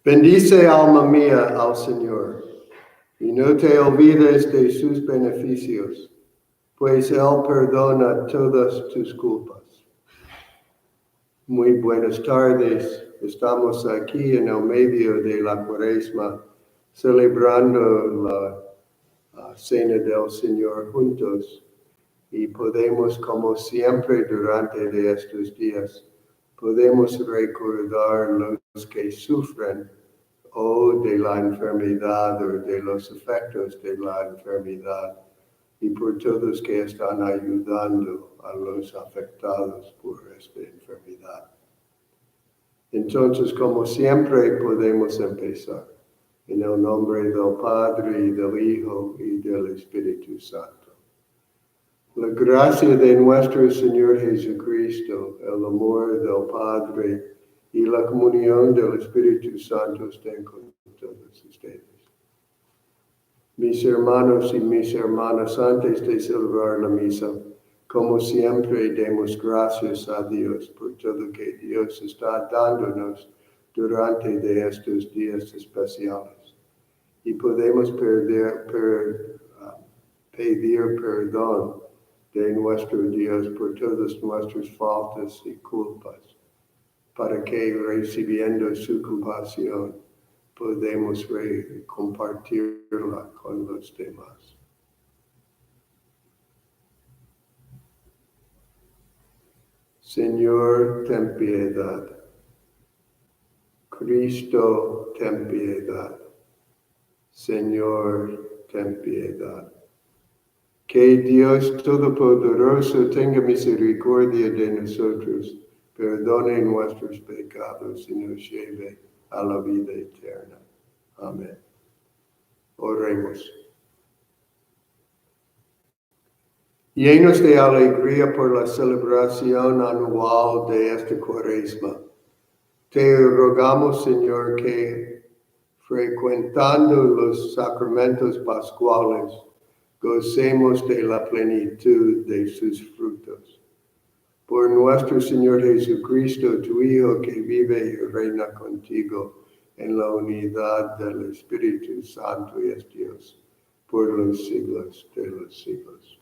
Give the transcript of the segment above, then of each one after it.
Bendice, alma mía, al Señor, y no te olvides de sus beneficios, pues Él perdona todas tus culpas. Muy buenas tardes. Estamos aquí en el medio de la Cuaresma, celebrando la Cena del Señor juntos. Y podemos, como siempre durante estos días, podemos recordar los que sufren o de la enfermedad o de los efectos de la enfermedad, y por todos que están ayudando a los afectados por esta enfermedad. Entonces, como siempre, podemos empezar en el nombre del Padre, y del Hijo, y del Espíritu Santo. La gracia de nuestro Señor Jesucristo, el amor del Padre y la comunión del Espíritu Santo estén con todos ustedes. Mis hermanos y mis hermanas, antes de celebrar la misa, como siempre, demos gracias a Dios por todo que Dios está dándonos durante estos días especiales. Y podemos pedir perdón de nuestro Dios por todas nuestras faltas y culpas, para que recibiendo su compasión podemos compartirla con los demás. Señor, ten piedad. Cristo, ten piedad. Señor, ten piedad. Que Dios Todopoderoso tenga misericordia de nosotros, perdone nuestros pecados y nos lleve a la vida eterna. Amén. Oremos. Llenos de alegría por la celebración anual de esta Cuaresma, te rogamos, Señor, que frecuentando los sacramentos pascuales, gocemos de la plenitud de sus frutos. Por nuestro Señor Jesucristo, tu Hijo, que vive y reina contigo en la unidad del Espíritu Santo y es Dios, por los siglos de los siglos.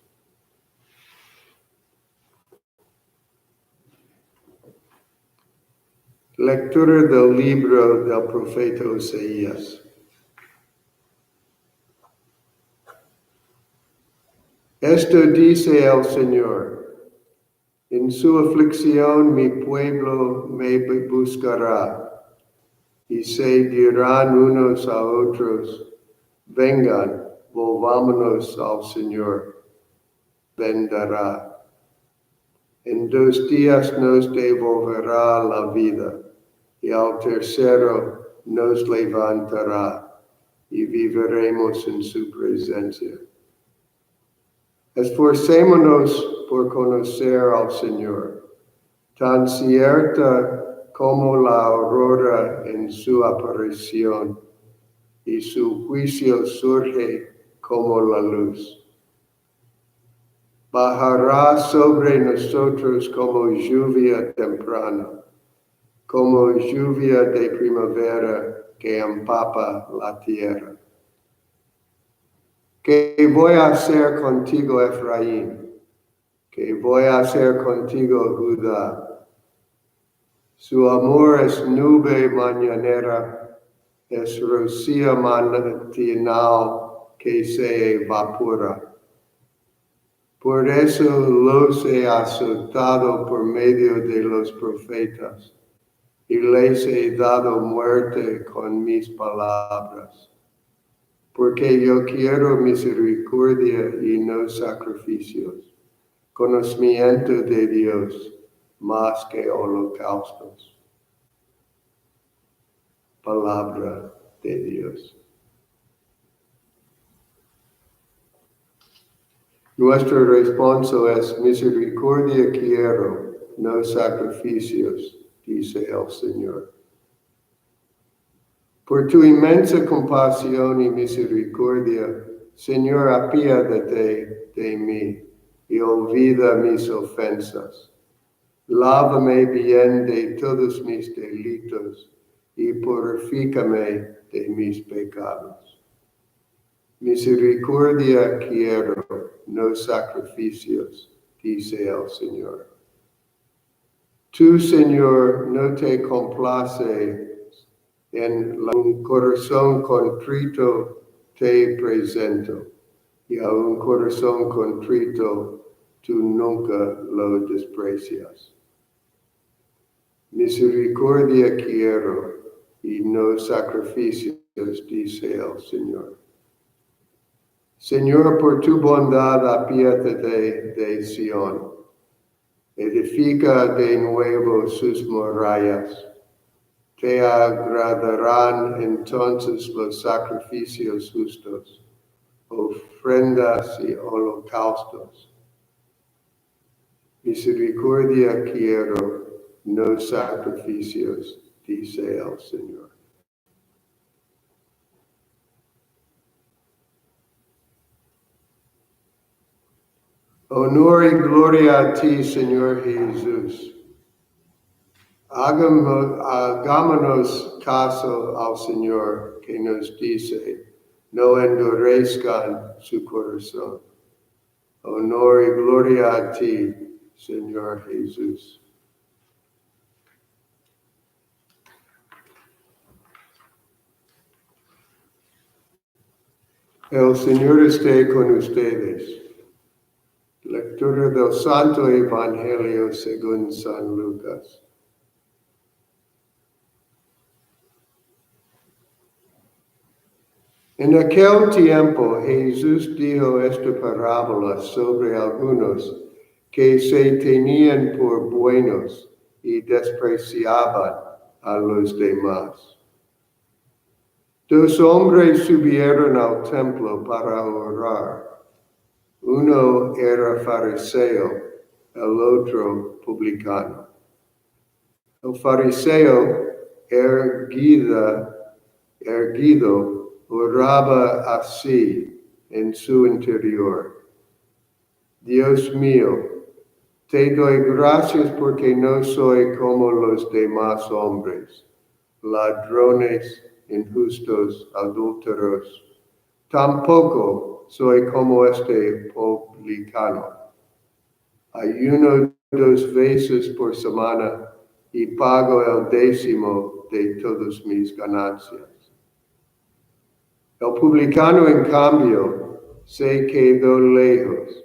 Lectura del libro del profeta Oseías. Esto dice el Señor: en su aflicción mi pueblo me buscará, y se dirán unos a otros: vengan, volvámonos al Señor, vendrá. En 2 días nos devolverá la vida, y al tercero nos levantará, y viviremos en su presencia. Esforcémonos por conocer al Señor, tan cierta como la aurora en su aparición, y su juicio surge como la luz. Bajará sobre nosotros como lluvia temprana, como lluvia de primavera que empapa la tierra. ¿Qué voy a hacer contigo, Efraín? ¿Qué voy a hacer contigo, Judá? Su amor es nube mañanera, es rocío matinal que se evapora. Por eso los he azotado por medio de los profetas, y les he dado muerte con mis palabras. Porque yo quiero misericordia y no sacrificios, conocimiento de Dios más que holocaustos. Palabra de Dios. Nuestro responso es: misericordia quiero, no sacrificios, dice el Señor. Por tu inmensa compasión y misericordia, Señor, apiádate de mí y olvida mis ofensas. Lávame bien de todos mis delitos y purifícame de mis pecados. Misericordia quiero, no sacrificios, dice el Señor. Tú, Señor, no te complaces un corazón contrito te presento, y a un corazón contrito tú nunca lo desprecias. Misericordia quiero y no sacrificios, dice el Señor. Señor, por tu bondad apiádate de Sión. Edifica de nuevo sus murallas. Te agradarán entonces los sacrificios justos, ofrendas y holocaustos. Misericordia quiero, no sacrificios, dice el Señor. Honor y gloria a ti, Señor Jesús. Hagámonos caso al Señor que nos dice, no endurezcan su corazón. Honor y gloria a ti, Señor Jesús. El Señor esté con ustedes. Lectura del Santo Evangelio según San Lucas. En aquel tiempo Jesús dijo esta parábola sobre algunos que se tenían por buenos y despreciaban a los demás. Dos hombres subieron al templo para orar. Uno era fariseo, el otro publicano. El fariseo, erguido, oraba así en su interior. Dios mío, te doy gracias porque no soy como los demás hombres, ladrones, injustos, adúlteros. Tampoco soy como este publicano. Ayuno 2 veces por semana y pago el 10º de todas mis ganancias. El publicano, en cambio, se quedó lejos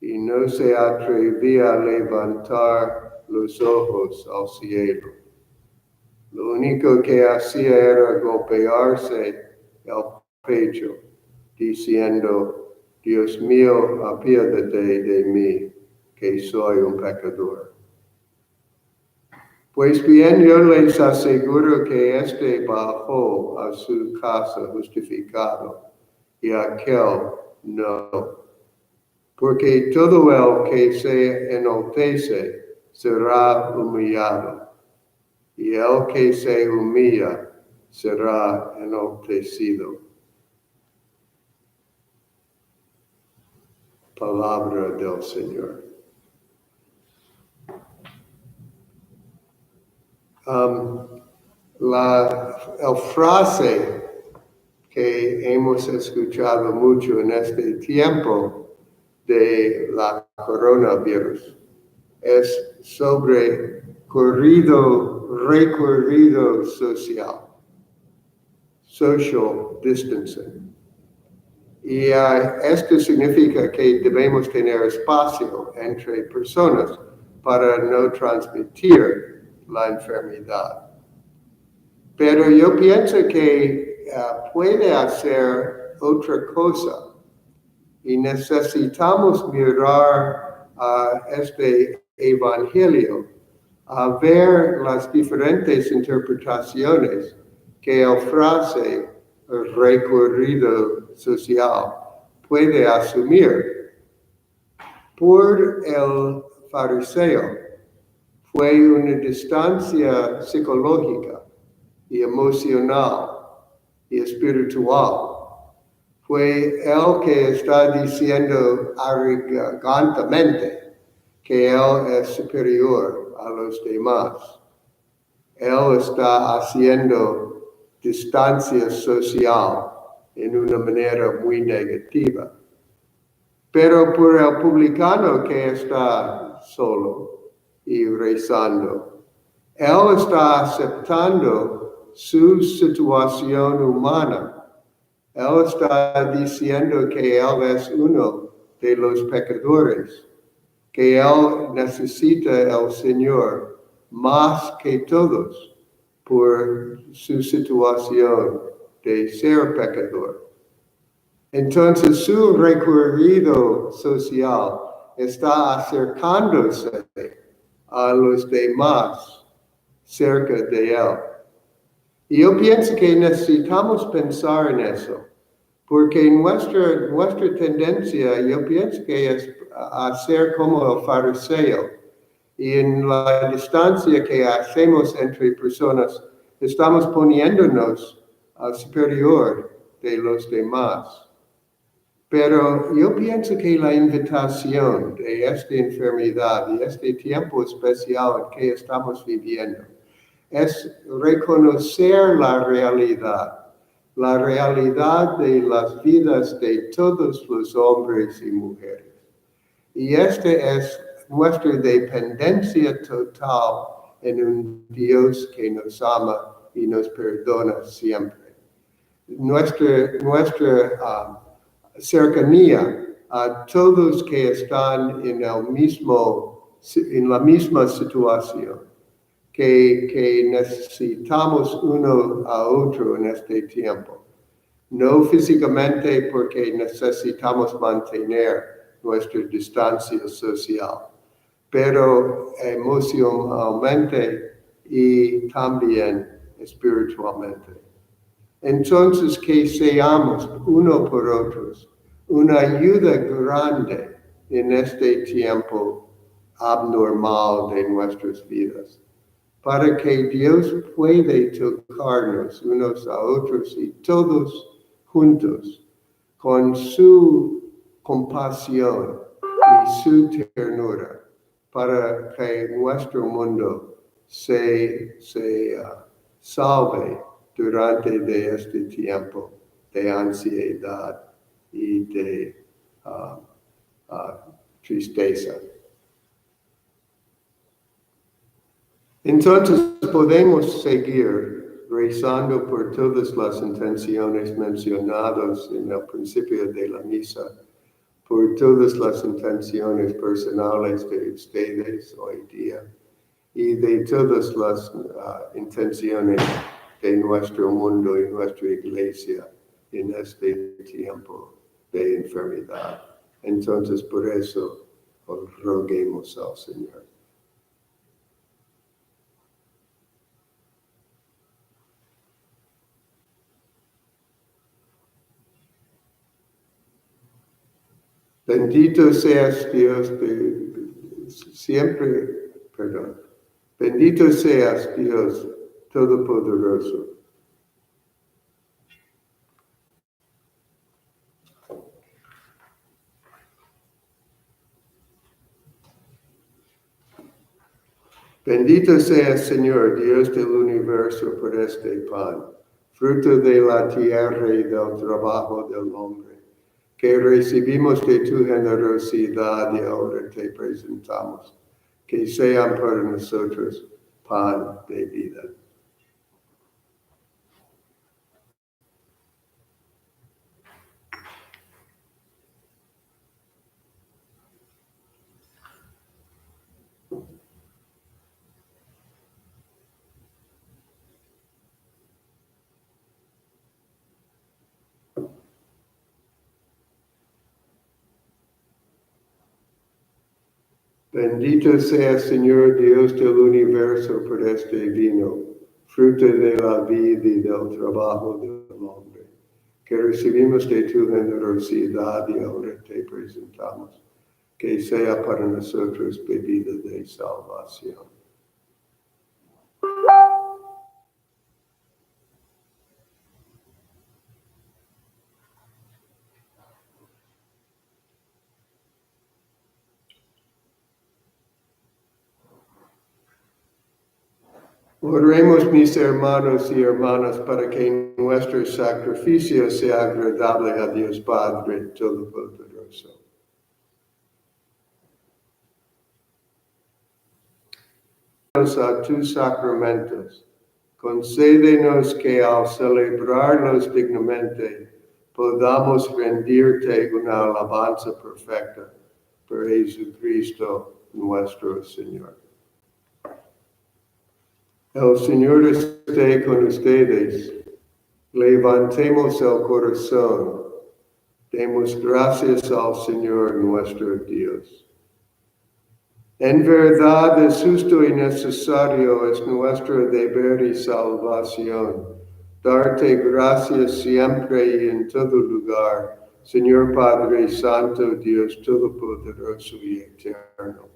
y no se atrevía a levantar los ojos al cielo. Lo único que hacía era golpearse el pecho, diciendo, Dios mío, apiádate de mí, que soy un pecador. Pues bien, yo les aseguro que éste bajó a su casa justificado y aquel no. Porque todo el que se enaltece será humillado, y el que se humilla será enaltecido. Palabra del Señor. La frase que hemos escuchado mucho en este tiempo de la coronavirus es sobre recorrido social, social distancing. Y esto significa que debemos tener espacio entre personas para no transmitir la enfermedad. Pero yo pienso que puede hacer otra cosa y necesitamos mirar a este evangelio a ver las diferentes interpretaciones que el frase recorrido social puede asumir. Por el fariseo fue una distancia psicológica y emocional y espiritual. Fue él que está diciendo arrogantemente que él es superior a los demás. Él está haciendo distancia social en una manera muy negativa. Pero por el publicano que está solo y rezando, él está aceptando su situación humana. Él está diciendo que él es uno de los pecadores, que él necesita al Señor más que todos por su situación de ser pecador. Entonces su recorrido social está acercándose a los demás cerca de él. Y yo pienso que necesitamos pensar en eso, porque nuestra tendencia, yo pienso que es a ser como el fariseo. Y en la distancia que hacemos entre personas, estamos poniéndonos al superior de los demás. Pero yo pienso que la invitación de esta enfermedad y este tiempo especial en que estamos viviendo es reconocer la realidad de las vidas de todos los hombres y mujeres. Y esta es nuestra dependencia total en un Dios que nos ama y nos perdona siempre. Nuestra cercanía a todos que están en la misma situación, que necesitamos uno a otro en este tiempo. No físicamente porque necesitamos mantener nuestra distancia social, pero emocionalmente y también espiritualmente. Entonces, que seamos uno por otros una ayuda grande en este tiempo abnormal de nuestras vidas, para que Dios pueda tocarnos unos a otros y todos juntos con su compasión y su ternura, para que nuestro mundo se salve durante este tiempo de ansiedad y de tristeza. Entonces podemos seguir rezando por todas las intenciones mencionadas en el principio de la misa, por todas las intenciones personales de ustedes hoy día y de todas las intenciones de nuestro mundo y nuestra iglesia en este tiempo de enfermedad. Entonces, por eso, roguemos al Señor. Bendito seas Dios Bendito seas Dios Todopoderoso. Bendito seas, Señor, Dios del universo, por este pan, fruto de la tierra y del trabajo del hombre, que recibimos de tu generosidad y ahora te presentamos, que sean para nosotros pan de vida. Bendito sea, Señor Dios del universo, por este vino, fruto de la vida y del trabajo del hombre, que recibimos de tu generosidad y ahora te presentamos, que sea para nosotros bebida de salvación. Oremos, mis hermanos y hermanas, para que nuestro sacrificio sea agradable a Dios Padre Todopoderoso. A tus sacramentos, concédenos que al celebrarlos dignamente podamos rendirte una alabanza perfecta por Jesucristo nuestro Señor. El Señor esté con ustedes. Levantemos el corazón. Demos gracias al Señor nuestro Dios. En verdad es justo y necesario, es nuestro deber y salvación, darte gracias siempre y en todo lugar, Señor Padre Santo, Dios Todopoderoso y Eterno.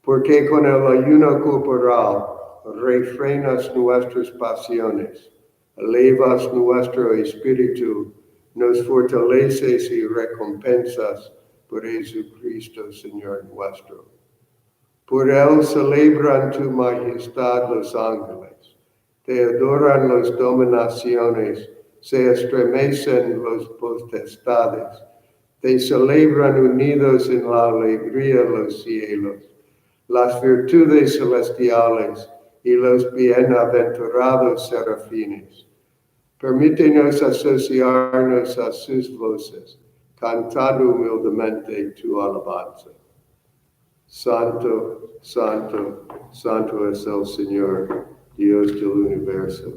Porque con el ayuno corporal refrenas nuestras pasiones, elevas nuestro espíritu, nos fortaleces y recompensas por Jesucristo, Señor nuestro. Por él celebran tu majestad los ángeles, te adoran las dominaciones, se estremecen los potestades, te celebran unidos en la alegría los cielos, las virtudes celestiales y los bienaventurados serafines. Permítenos asociarnos a sus voces, cantando humildemente tu alabanza. Santo, santo, santo es el Señor, Dios del universo.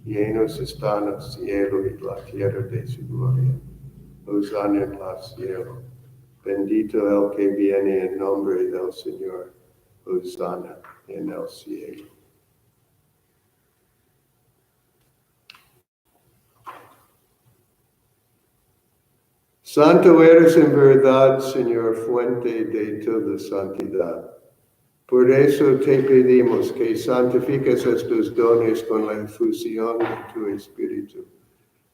Llenos están el cielo y la tierra de su gloria. Hosanna en el cielo. Bendito el que viene en nombre del Señor. Hosanna en el cielo. Santo eres en verdad, Señor, fuente de toda santidad. Por eso te pedimos que santifiques estos dones con la infusión de tu Espíritu,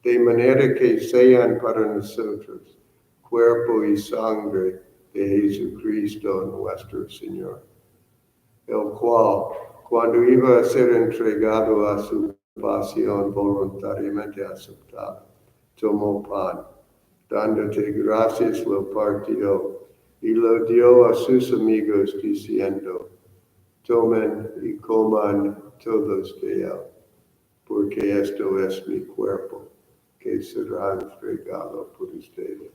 de manera que sean para nosotros cuerpo y sangre de Jesucristo nuestro Señor, el cual, cuando iba a ser entregado a su pasión voluntariamente aceptada, tomó pan, dándote gracias, lo partió y lo dio a sus amigos diciendo: tomen y coman todos de él, porque esto es mi cuerpo, que será entregado por ustedes.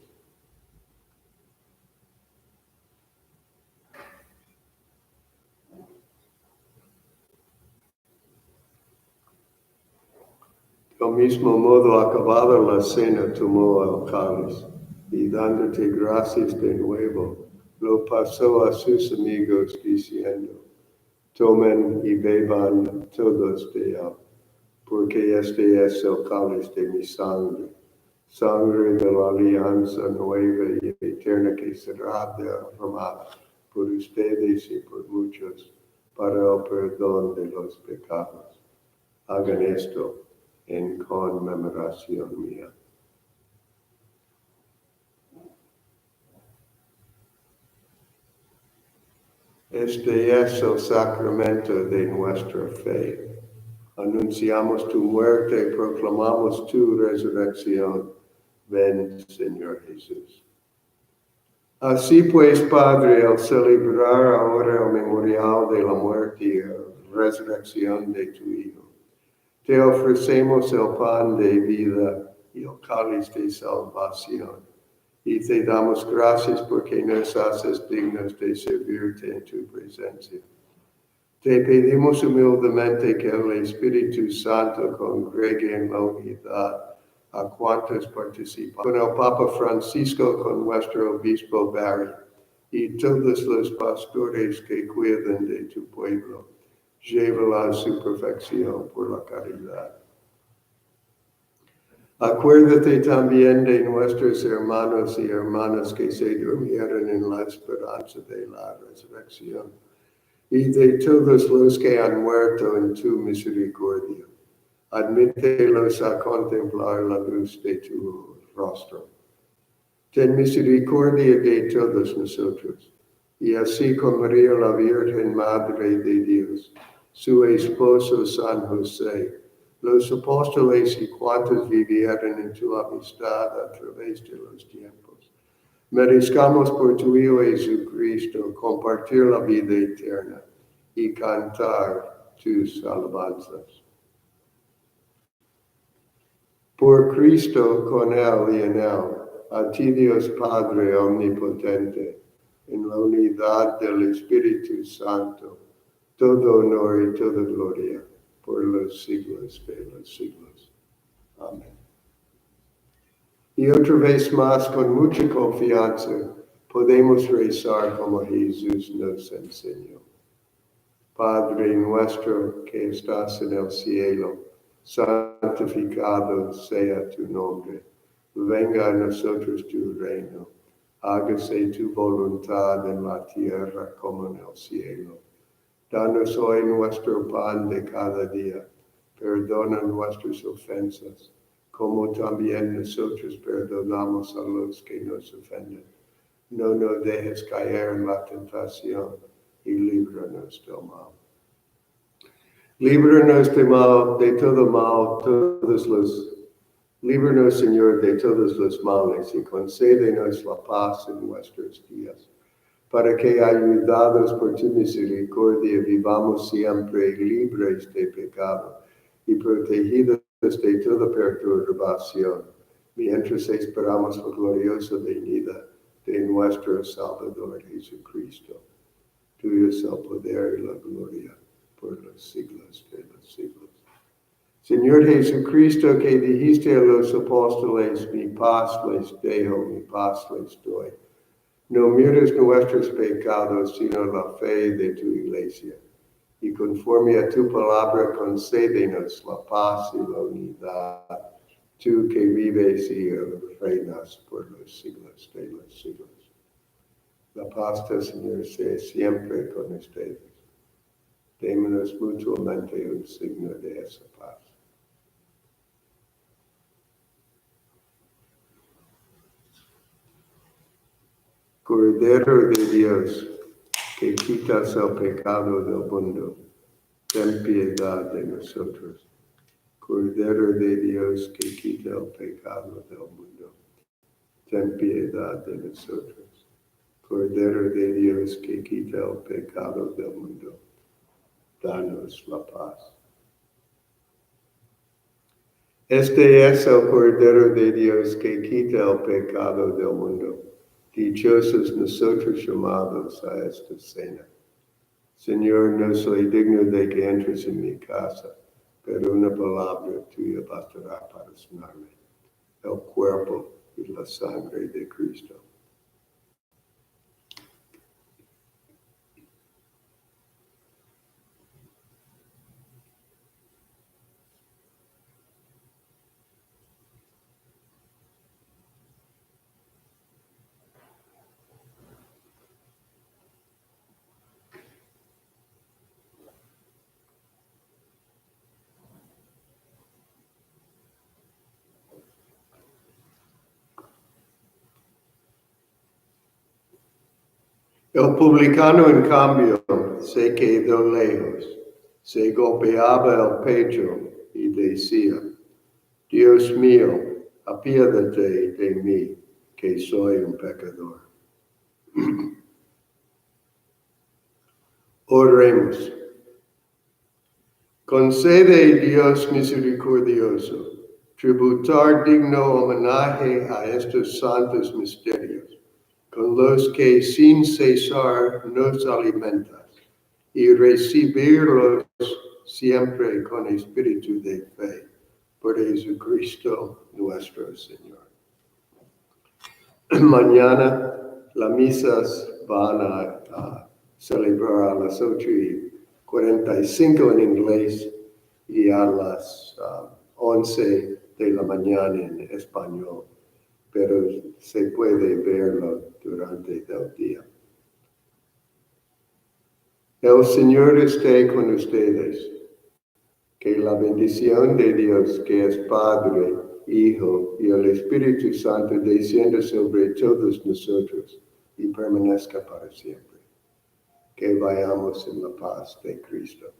Del mismo modo, acabada la cena, tomó el cáliz y dándote gracias de nuevo, lo pasó a sus amigos diciendo: tomen y beban todos de él, porque este es el cáliz de mi sangre, sangre de la alianza nueva y eterna que será derramada por ustedes y por muchos para el perdón de los pecados. Hagan esto en conmemoración mía. Este es el sacramento de nuestra fe. Anunciamos tu muerte, proclamamos tu resurrección. Ven, Señor Jesús. Así pues, Padre, al celebrar ahora el memorial de la muerte y la resurrección de tu Hijo, te ofrecemos el pan de vida y el cáliz de salvación. Y te damos gracias porque nos haces dignos de servirte en tu presencia. Te pedimos humildemente que el Espíritu Santo congregue en la unidad a cuantos participan con el Papa Francisco, con nuestro obispo Barry y todos los pastores que cuidan de tu pueblo. Llévala a su perfección por la caridad. Acuérdate también de nuestros hermanos y hermanas que se durmieron en la esperanza de la resurrección, y de todos los que han muerto en tu misericordia. Admítelos a contemplar la luz de tu rostro. Ten misericordia de todos nosotros, y así con María la Virgen, Madre de Dios, su esposo San José, los apóstoles y cuantos vivieron en tu amistad a través de los tiempos. Merezcamos por tu Hijo Jesucristo compartir la vida eterna y cantar tus alabanzas. Por Cristo, con Él y en Él, a ti Dios Padre Omnipotente, en la unidad del Espíritu Santo, todo honor y toda gloria por los siglos de los siglos. Amén. Y otra vez más, con mucha confianza, podemos rezar como Jesús nos enseñó. Padre nuestro que estás en el cielo, santificado sea tu nombre. Venga a nosotros tu reino. Hágase tu voluntad en la tierra como en el cielo. Danos hoy nuestro pan de cada día. Perdona nuestras ofensas, como también nosotros perdonamos a los que nos ofenden. No nos dejes caer en la tentación y líbranos del mal. Líbranos de todo mal, líbranos, Señor, de todos los males y concédenos la paz en nuestros días, para que, ayudados por tu misericordia, vivamos siempre libres de pecado y protegidos de toda perturbación, mientras esperamos la gloriosa venida de nuestro Salvador Jesucristo. Tuyo es el poder y la gloria por los siglos de los siglos. Señor Jesucristo, que dijiste a los apóstoles, mi paz les dejo, mi paz les doy. No mires nuestros pecados, sino la fe de tu iglesia. Y conforme a tu palabra, concédenos la paz y la unidad. Tú que vives y reinas por los siglos de los siglos. La paz del Señor sea siempre con ustedes. Démonos mutuamente un signo de esa paz. Cordero de Dios, que quitas el pecado del mundo, ten piedad de nosotros. Cordero de Dios, que quita el pecado del mundo, ten piedad de nosotros. Cordero de Dios, que quita el pecado del mundo, danos la paz. Este es el Cordero de Dios que quita el pecado del mundo. Dichosos nosotros llamados a esta cena. Señor, no soy digno de que entres en mi casa, pero una palabra tuya bastará para sanarme. El cuerpo y la sangre de Cristo. El publicano, en cambio, se quedó lejos, se golpeaba el pecho y decía, Dios mío, apiádate de mí, que soy un pecador. Oremos. Concede, Dios misericordioso, tributar digno homenaje a estos santos misterios, con los que sin cesar nos alimentas, y recibirlos siempre con espíritu de fe, por Jesucristo nuestro Señor. Mañana las misas van a celebrar a las 8:45 en inglés y a las 11 de la mañana en español, pero se puede verlo durante el día. El Señor esté con ustedes. Que la bendición de Dios, que es Padre, Hijo y el Espíritu Santo, descienda sobre todos nosotros y permanezca para siempre. Que vayamos en la paz de Cristo.